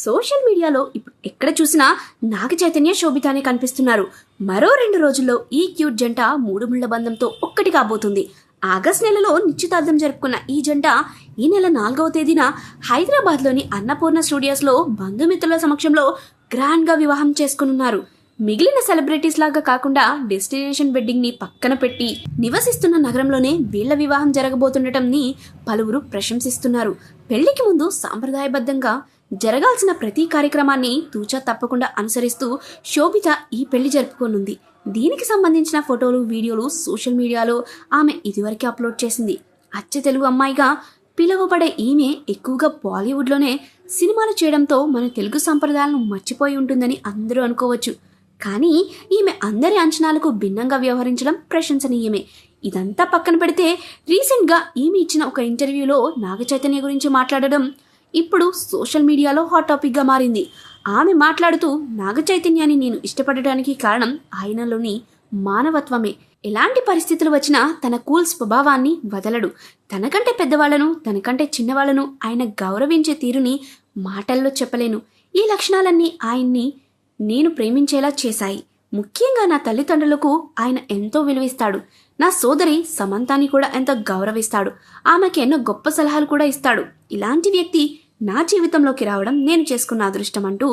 Social మీడియాలో ఇప్పుడు ఎక్కడ చూసినా నాగ చైతన్య శోభితానే కనిపిస్తున్నారు. మరో 2 రోజుల్లో ఈ క్యూట్ జంట 3 ముళ్ల బంధంతో ఒక్కటి కాబోతుంది. ఆగస్ట్ నెలలో నిశ్చితార్థం జరుపుకున్న ఈ జంట ఈ నెల 4వ తేదీన హైదరాబాద్లోని అన్నపూర్ణ స్టూడియోస్లో బంధుమిత్రుల సమక్షంలో గ్రాండ్గా వివాహం చేసుకున్నారు. మిగిలిన సెలబ్రిటీస్ లాగా కాకుండా డెస్టినేషన్ వెడ్డింగ్ ని పక్కన పెట్టి నివసిస్తున్న నగరంలోనే వీళ్ల వివాహం జరగబోతుండటంని పలువురు ప్రశంసిస్తున్నారు. పెళ్లికి ముందు సాంప్రదాయబద్ధంగా జరగాల్సిన ప్రతి కార్యక్రమాన్ని తూచా తప్పకుండా అనుసరిస్తూ శోభిత ఈ పెళ్లి జరుపుకోనుంది. దీనికి సంబంధించిన ఫోటోలు, వీడియోలు సోషల్ మీడియాలో ఆమె ఇదివరకే అప్లోడ్ చేసింది. అచ్చ తెలుగు అమ్మాయిగా పిలువబడే ఈమె ఎక్కువగా బాలీవుడ్లోనే సినిమాలు చేయడంతో మన తెలుగు సంప్రదాయాలను మర్చిపోయి ఉంటుందని అందరూ అనుకోవచ్చు. కానీ ఈమె అందరి అంచనాలకు భిన్నంగా వ్యవహరించడం ప్రశంసనీయమే. ఇదంతా పక్కన పెడితే రీసెంట్గా ఈమె ఇచ్చిన ఒక ఇంటర్వ్యూలో నాగ చైతన్య గురించి మాట్లాడడం ఇప్పుడు సోషల్ మీడియాలో హాట్ టాపిక్గా మారింది. ఆమె మాట్లాడుతూ నాగ చైతన్యాన్ని నేను ఇష్టపడడానికి కారణం ఆయనలోని మానవత్వమే. ఎలాంటి పరిస్థితులు వచ్చినా తన కూల్ స్వభావాన్ని వదలడు. తనకంటే పెద్దవాళ్లను, తనకంటే చిన్నవాళ్లను ఆయన గౌరవించే తీరుని మాటల్లో చెప్పలేను. ఈ లక్షణాలన్నీ ఆయన్ని నేను ప్రేమించేలా చేశాయి. ముఖ్యంగా నా తల్లిదండ్రులకు ఆయన ఎంతో విలువిస్తాడు. నా సోదరి సమంతాని కూడా ఎంతో గౌరవిస్తాడు. ఆమెకి ఎన్నో గొప్ప సలహాలు కూడా ఇస్తాడు. ఇలాంటి వ్యక్తి నా జీవితంలోకి రావడం నేను చేసుకున్న అదృష్టం అంటూ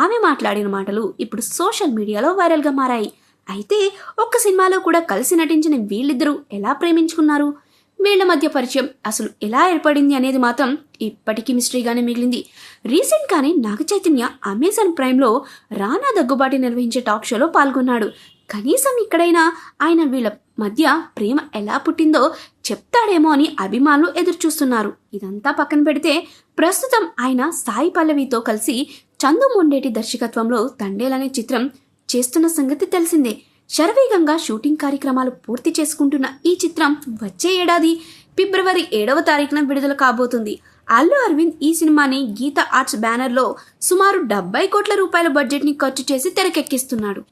ఆమె మాట్లాడిన మాటలు ఇప్పుడు సోషల్ మీడియాలో వైరల్గా మారాయి. అయితే ఒక్క సినిమాలో కూడా కలిసి నటించిన వీళ్ళిద్దరూ ఎలా ప్రేమించుకున్నారు, వీళ్ల మధ్య పరిచయం అసలు ఎలా ఏర్పడింది అనేది మాత్రం ఇప్పటికీ మిస్టరీగానే మిగిలింది. రీసెంట్గానే నాగ చైతన్య అమెజాన్ ప్రైమ్లో రానా దగ్గుబాటి నిర్వహించే టాక్ షోలో పాల్గొన్నాడు. కనీసం ఇక్కడైనా ఆయన వీళ్ళ మధ్య ప్రేమ ఎలా పుట్టిందో చెప్తాడేమో అని అభిమానులు ఎదురు చూస్తున్నారు. ఇదంతా పక్కన పెడితే ప్రస్తుతం ఆయన సాయి పల్లవితో కలిసి చందు మొండేటి దర్శకత్వంలో తండేలనే చిత్రం చేస్తున్న సంగతి తెలిసిందే. శరవేగంగా షూటింగ్ కార్యక్రమాలు పూర్తి చేసుకుంటున్న ఈ చిత్రం వచ్చే ఏడాది ఫిబ్రవరి 7వ తారీఖున విడుదల కాబోతుంది. అల్లు అరవింద్ ఈ సినిమాని గీత ఆర్ట్స్ బ్యానర్లో సుమారు 70 కోట్ల రూపాయల బడ్జెట్ని ఖర్చు చేసి తెరకెక్కిస్తున్నాడు.